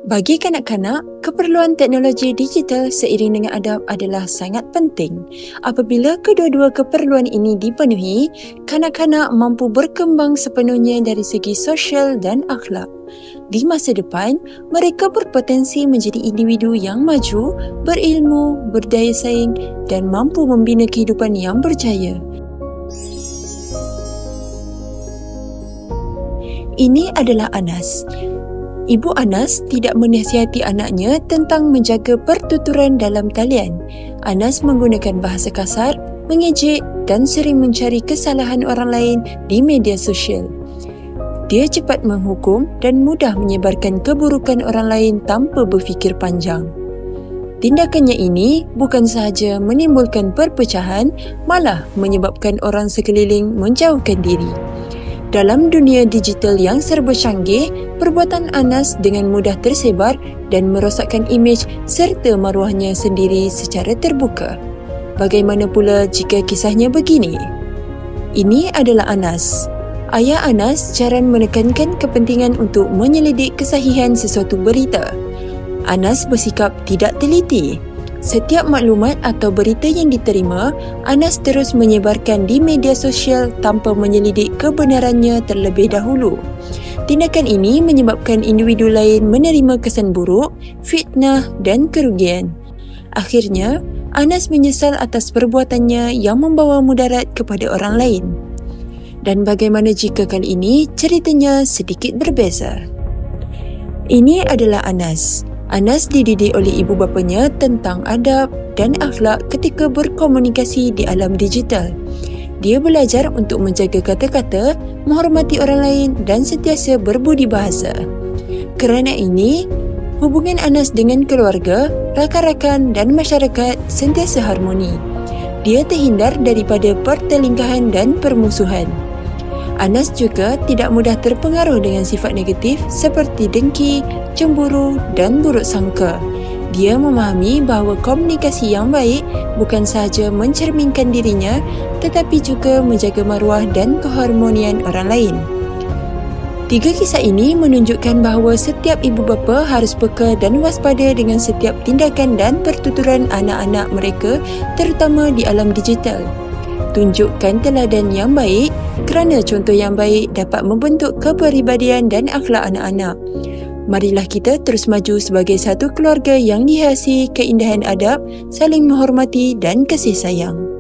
Bagi kanak-kanak, keperluan teknologi digital seiring dengan adab adalah sangat penting. Apabila kedua-dua keperluan ini dipenuhi, kanak-kanak mampu berkembang sepenuhnya dari segi sosial dan akhlak. Di masa depan, mereka berpotensi menjadi individu yang maju, berilmu, berdaya saing dan mampu membina kehidupan yang berjaya. Ini adalah Anas. Ibu Anas tidak menasihati anaknya tentang menjaga pertuturan dalam talian. Anas menggunakan bahasa kasar, mengejek dan sering mencari kesalahan orang lain di media sosial. Dia cepat menghukum dan mudah menyebarkan keburukan orang lain tanpa berfikir panjang. Tindakannya ini bukan sahaja menimbulkan perpecahan, malah menyebabkan orang sekeliling menjauhkan diri. Dalam dunia digital yang serba canggih, perbuatan Anas dengan mudah tersebar dan merosakkan imej serta maruahnya sendiri secara terbuka. Bagaimana pula jika kisahnya begini? Ini adalah Anas. Ayah Anas jarang menekankan kepentingan untuk menyelidik kesahihan sesuatu berita. Anas bersikap tidak teliti. Setiap maklumat atau berita yang diterima, Anas terus menyebarkan di media sosial tanpa menyelidik kebenarannya terlebih dahulu. Tindakan ini menyebabkan individu lain menerima kesan buruk, fitnah dan kerugian. Akhirnya, Anas menyesal atas perbuatannya yang membawa mudarat kepada orang lain. Dan bagaimana jika kali ini ceritanya sedikit berbeza? Ini adalah Anas. Anas dididik oleh ibu bapanya tentang adab dan akhlak ketika berkomunikasi di alam digital. Dia belajar untuk menjaga kata-kata, menghormati orang lain dan sentiasa berbudi bahasa. Kerana ini, hubungan Anas dengan keluarga, rakan-rakan dan masyarakat sentiasa harmoni. Dia terhindar daripada pertelingkahan dan permusuhan. Anas juga tidak mudah terpengaruh dengan sifat negatif seperti dengki, cemburu dan buruk sangka. Dia memahami bahawa komunikasi yang baik bukan sahaja mencerminkan dirinya tetapi juga menjaga maruah dan keharmonian orang lain. Tiga kisah ini menunjukkan bahawa setiap ibu bapa harus peka dan waspada dengan setiap tindakan dan pertuturan anak-anak mereka, terutama di alam digital. Tunjukkan teladan yang baik kerana contoh yang baik dapat membentuk kepribadian dan akhlak anak-anak. Marilah kita terus maju sebagai satu keluarga yang dihiasi keindahan adab, saling menghormati dan kasih sayang.